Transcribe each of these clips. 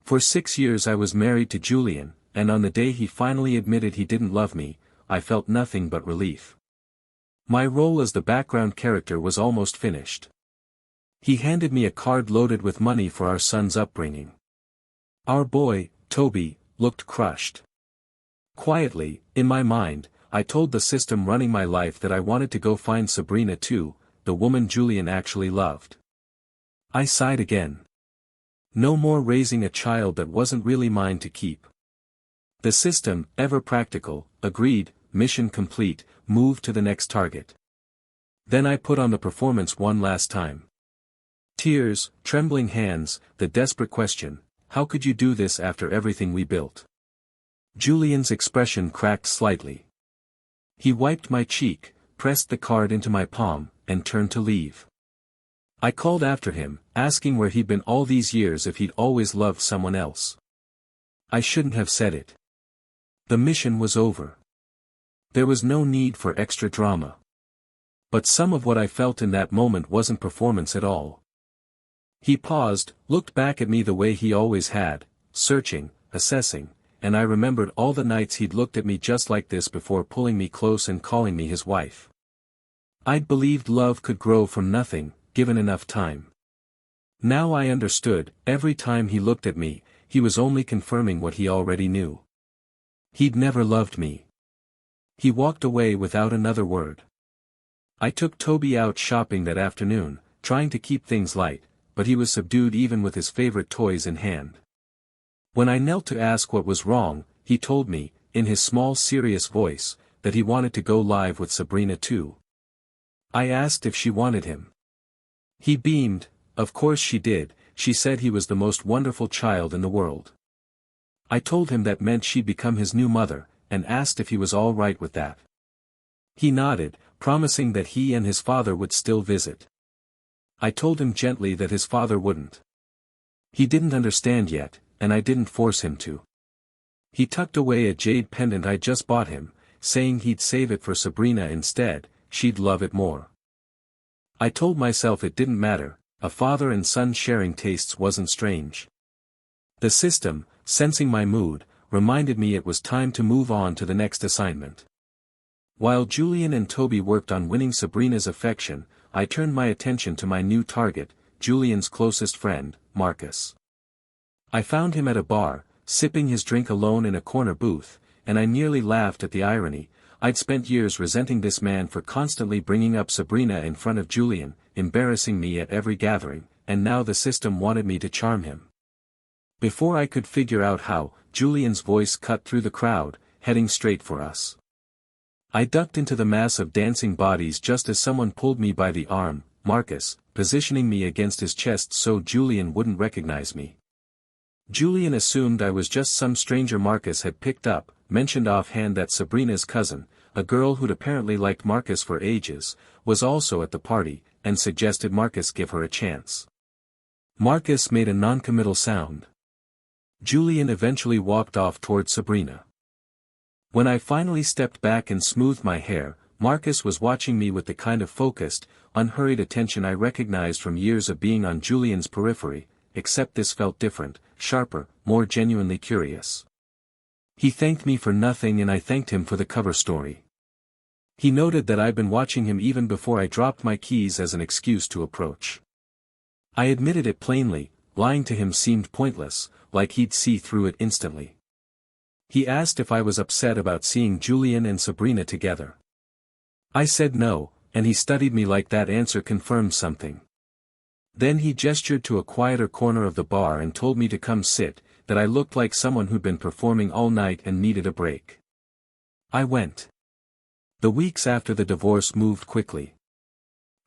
For 6 years I was married to Julian, and on the day he finally admitted he didn't love me, I felt nothing but relief. My role as the background character was almost finished. He handed me a card loaded with money for our son's upbringing. Our boy, Toby, looked crushed. Quietly, in my mind, I told the system running my life that I wanted to go find Sabrina too, the woman Julian actually loved. I sighed again. No more raising a child that wasn't really mine to keep. The system, ever practical, agreed, mission complete, moved to the next target. Then I put on the performance one last time. Tears, trembling hands, the desperate question, how could you do this after everything we built? Julian's expression cracked slightly. He wiped my cheek, pressed the card into my palm, and turned to leave. I called after him, asking where he'd been all these years, if he'd always loved someone else. I shouldn't have said it. The mission was over. There was no need for extra drama. But some of what I felt in that moment wasn't performance at all. He paused, looked back at me the way he always had, searching, assessing, and I remembered all the nights he'd looked at me just like this before pulling me close and calling me his wife. I'd believed love could grow from nothing, given enough time. Now I understood, every time he looked at me, he was only confirming what he already knew. He'd never loved me. He walked away without another word. I took Toby out shopping that afternoon, trying to keep things light, but he was subdued even with his favorite toys in hand. When I knelt to ask what was wrong, he told me, in his small serious voice, that he wanted to go live with Sabrina too. I asked if she wanted him. He beamed, of course she did, she said he was the most wonderful child in the world. I told him that meant she'd become his new mother, and asked if he was all right with that. He nodded, promising that he and his father would still visit. I told him gently that his father wouldn't. He didn't understand yet, and I didn't force him to. He tucked away a jade pendant I just bought him, saying he'd save it for Sabrina instead, she'd love it more. I told myself it didn't matter, a father and son sharing tastes wasn't strange. The system, sensing my mood, reminded me it was time to move on to the next assignment. While Julian and Toby worked on winning Sabrina's affection, I turned my attention to my new target, Julian's closest friend, Marcus. I found him at a bar, sipping his drink alone in a corner booth, and I nearly laughed at the irony. I'd spent years resenting this man for constantly bringing up Sabrina in front of Julian, embarrassing me at every gathering, and now the system wanted me to charm him. Before I could figure out how, Julian's voice cut through the crowd, heading straight for us. I ducked into the mass of dancing bodies just as someone pulled me by the arm, Marcus, positioning me against his chest so Julian wouldn't recognize me. Julian assumed I was just some stranger Marcus had picked up, mentioned offhand that Sabrina's cousin, a girl who'd apparently liked Marcus for ages, was also at the party, and suggested Marcus give her a chance. Marcus made a non-committal sound. Julian eventually walked off toward Sabrina. When I finally stepped back and smoothed my hair, Marcus was watching me with the kind of focused, unhurried attention I recognized from years of being on Julian's periphery, except this felt different, sharper, more genuinely curious. He thanked me for nothing and I thanked him for the cover story. He noted that I'd been watching him even before I dropped my keys as an excuse to approach. I admitted it plainly, lying to him seemed pointless, like he'd see through it instantly. He asked if I was upset about seeing Julian and Sabrina together. I said no, and he studied me like that answer confirmed something. Then he gestured to a quieter corner of the bar and told me to come sit, that I looked like someone who'd been performing all night and needed a break. I went. The weeks after the divorce moved quickly.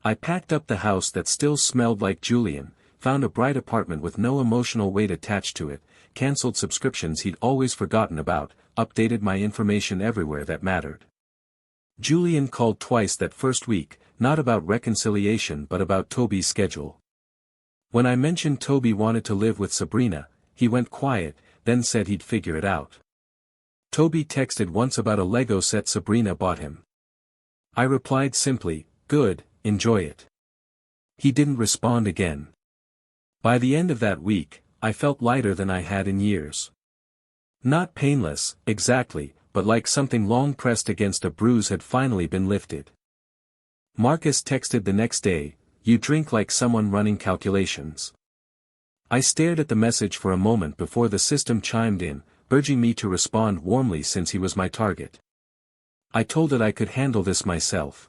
I packed up the house that still smelled like Julian, found a bright apartment with no emotional weight attached to it, cancelled subscriptions he'd always forgotten about, updated my information everywhere that mattered. Julian called twice that first week, not about reconciliation but about Toby's schedule. When I mentioned Toby wanted to live with Sabrina, he went quiet, then said he'd figure it out. Toby texted once about a Lego set Sabrina bought him. I replied simply, "Good, enjoy it." He didn't respond again. By the end of that week, I felt lighter than I had in years. Not painless, exactly, but like something long pressed against a bruise had finally been lifted. Marcus texted the next day, "You drink like someone running calculations." I stared at the message for a moment before the system chimed in, urging me to respond warmly since he was my target. I told it I could handle this myself.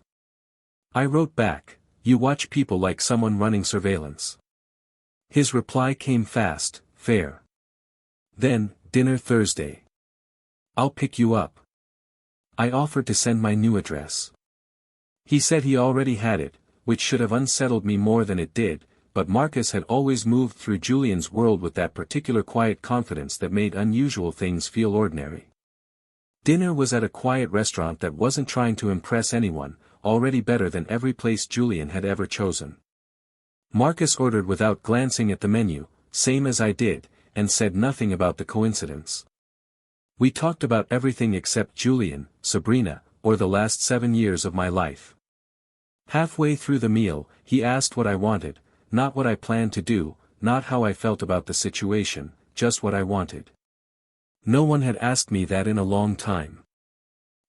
I wrote back, "You watch people like someone running surveillance." His reply came fast, "Fair. Then, dinner Thursday. I'll pick you up." I offered to send my new address. He said he already had it, which should have unsettled me more than it did, but Marcus had always moved through Julian's world with that particular quiet confidence that made unusual things feel ordinary. Dinner was at a quiet restaurant that wasn't trying to impress anyone, already better than every place Julian had ever chosen. Marcus ordered without glancing at the menu, same as I did, and said nothing about the coincidence. We talked about everything except Julian, Sabrina, or the last 7 years of my life. Halfway through the meal, he asked what I wanted, not what I planned to do, not how I felt about the situation, just what I wanted. No one had asked me that in a long time.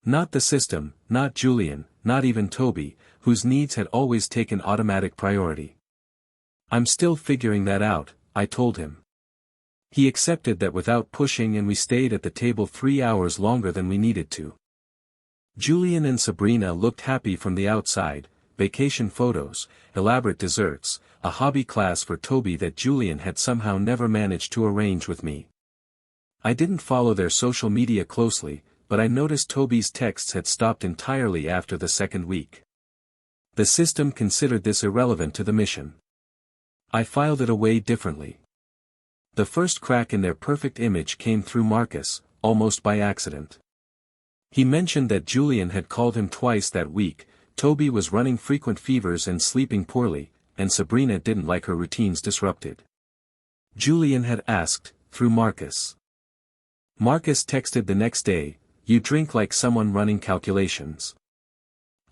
Not the system, not Julian, not even Toby, whose needs had always taken automatic priority. "I'm still figuring that out," I told him. He accepted that without pushing, and we stayed at the table 3 hours longer than we needed to. Julian and Sabrina looked happy from the outside, vacation photos, elaborate desserts, a hobby class for Toby that Julian had somehow never managed to arrange with me. I didn't follow their social media closely, but I noticed Toby's texts had stopped entirely after the second week. The system considered this irrelevant to the mission. I filed it away differently. The first crack in their perfect image came through Marcus, almost by accident. He mentioned that Julian had called him twice that week, Toby was running frequent fevers and sleeping poorly, and Sabrina didn't like her routines disrupted. Julian had asked, through Marcus. Marcus texted the next day, "You drink like someone running calculations."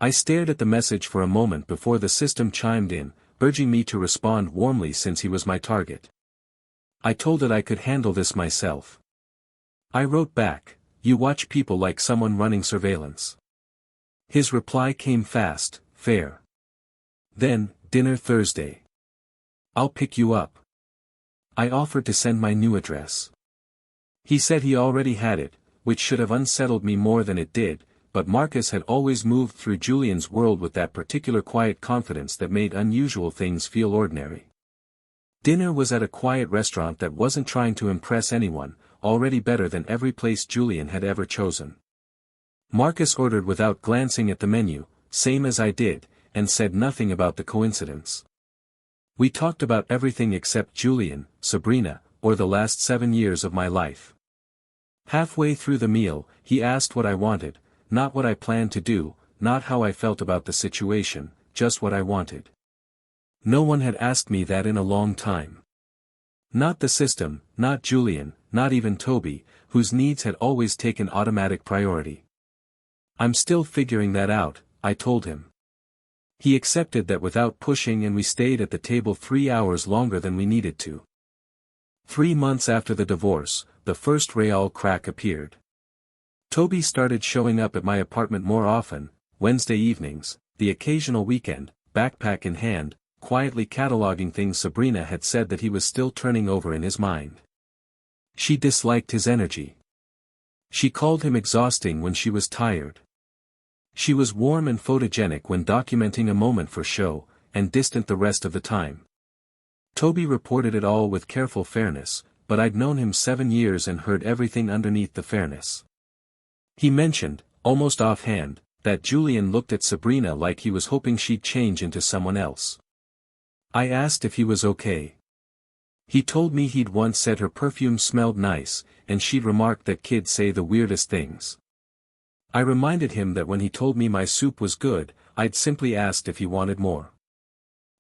I stared at the message for a moment before the system chimed in, urging me to respond warmly since he was my target. I told it I could handle this myself. I wrote back, "You watch people like someone running surveillance." His reply came fast, "Fair. Then, dinner Thursday. I'll pick you up." I offered to send my new address. He said he already had it, which should have unsettled me more than it did, but Marcus had always moved through Julian's world with that particular quiet confidence that made unusual things feel ordinary. Dinner was at a quiet restaurant that wasn't trying to impress anyone, already better than every place Julian had ever chosen. Marcus ordered without glancing at the menu, same as I did, and said nothing about the coincidence. We talked about everything except Julian, Sabrina, or the last 7 years of my life. Halfway through the meal, he asked what I wanted, not what I planned to do, not how I felt about the situation, just what I wanted. No one had asked me that in a long time. Not the system, not Julian, not even Toby, whose needs had always taken automatic priority. "I'm still figuring that out," I told him. He accepted that without pushing, and we stayed at the table 3 hours longer than we needed to. 3 months after the divorce, the first real crack appeared. Toby started showing up at my apartment more often, Wednesday evenings, the occasional weekend, backpack in hand, quietly cataloging things Sabrina had said that he was still turning over in his mind. She disliked his energy. She called him exhausting when she was tired. She was warm and photogenic when documenting a moment for show, and distant the rest of the time. Toby reported it all with careful fairness, but I'd known him 7 years and heard everything underneath the fairness. He mentioned, almost offhand, that Julian looked at Sabrina like he was hoping she'd change into someone else. I asked if he was okay. He told me he'd once said her perfume smelled nice, and she'd remarked that kids say the weirdest things. I reminded him that when he told me my soup was good, I'd simply asked if he wanted more.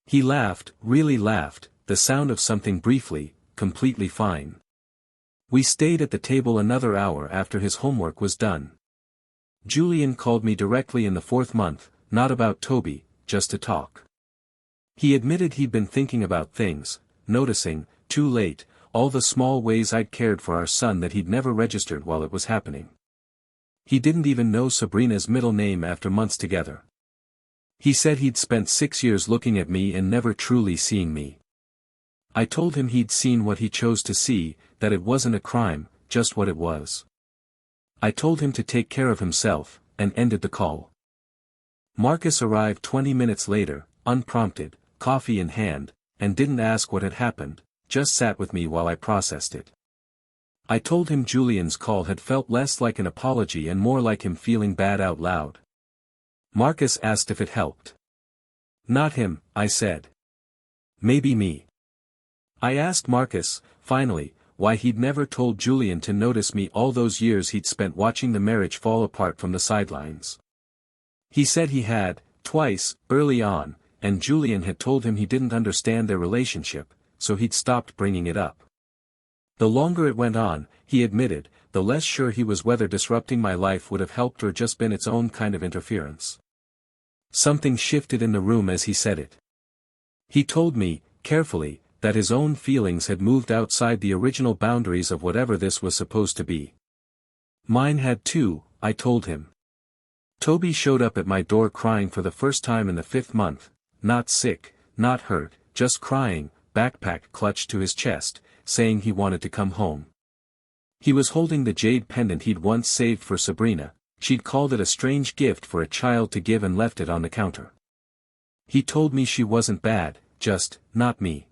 He laughed, really laughed, the sound of something briefly, completely fine. We stayed at the table another hour after his homework was done. Julian called me directly in the 4th month, not about Toby, just to talk. He admitted he'd been thinking about things, noticing, too late, all the small ways I'd cared for our son that he'd never registered while it was happening. He didn't even know Sabrina's middle name after months together. He said he'd spent 6 years looking at me and never truly seeing me. I told him he'd seen what he chose to see, that it wasn't a crime, just what it was. I told him to take care of himself, and ended the call. Marcus arrived 20 minutes later, unprompted, coffee in hand, and didn't ask what had happened, just sat with me while I processed it. I told him Julian's call had felt less like an apology and more like him feeling bad out loud. Marcus asked if it helped. Not him, I said. Maybe me. I asked Marcus, finally, why he'd never told Julian to notice me all those years he'd spent watching the marriage fall apart from the sidelines. He said he had, twice, early on, and Julian had told him he didn't understand their relationship, so he'd stopped bringing it up. The longer it went on, he admitted, the less sure he was whether disrupting my life would have helped or just been its own kind of interference. Something shifted in the room as he said it. He told me, carefully, that his own feelings had moved outside the original boundaries of whatever this was supposed to be. Mine had too, I told him. Toby showed up at my door crying for the first time in the 5th month, not sick, not hurt, just crying, backpack clutched to his chest, saying he wanted to come home. He was holding the jade pendant he'd once saved for Sabrina. She'd called it a strange gift for a child to give and left it on the counter. He told me she wasn't bad, just, not me.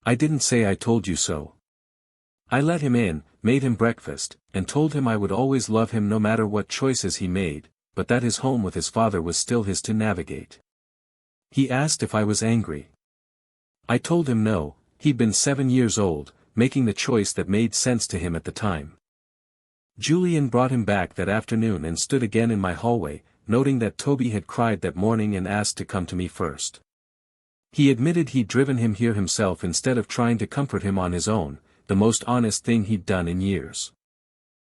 I didn't say I told you so. I let him in, made him breakfast, and told him I would always love him no matter what choices he made, but that his home with his father was still his to navigate. He asked if I was angry. I told him no, he'd been 7 years old, making the choice that made sense to him at the time. Julian brought him back that afternoon and stood again in my hallway, noting that Toby had cried that morning and asked to come to me first. He admitted he'd driven him here himself instead of trying to comfort him on his own, the most honest thing he'd done in years.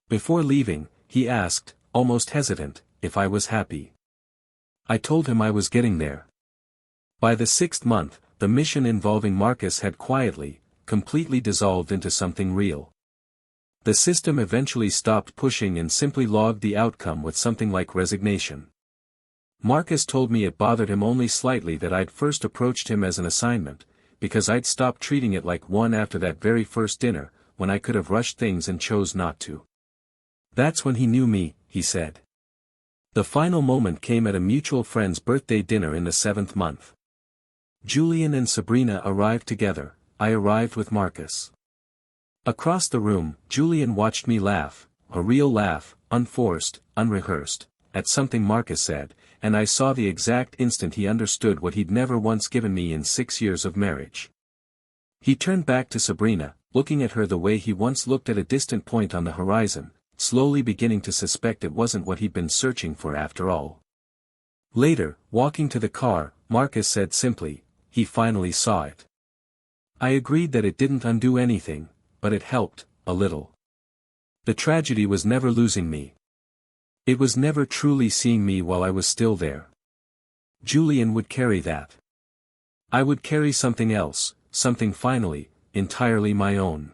Before leaving, he asked, almost hesitant, if I was happy. I told him I was getting there. By the 6th month, the mission involving Marcus had quietly, completely dissolved into something real. The system eventually stopped pushing and simply logged the outcome with something like resignation. Marcus told me it bothered him only slightly that I'd first approached him as an assignment, because I'd stopped treating it like one after that very first dinner, when I could have rushed things and chose not to. That's when he knew me, he said. The final moment came at a mutual friend's birthday dinner in the 7th month. Julian and Sabrina arrived together, I arrived with Marcus. Across the room, Julian watched me laugh, a real laugh, unforced, unrehearsed, at something Marcus said, and I saw the exact instant he understood what he'd never once given me in 6 years of marriage. He turned back to Sabrina, looking at her the way he once looked at a distant point on the horizon, slowly beginning to suspect it wasn't what he'd been searching for after all. Later, walking to the car, Marcus said simply, he finally saw it. I agreed that it didn't undo anything, but it helped, a little. The tragedy was never losing me. It was never truly seeing me while I was still there. Julian would carry that. I would carry something else, something finally, entirely my own.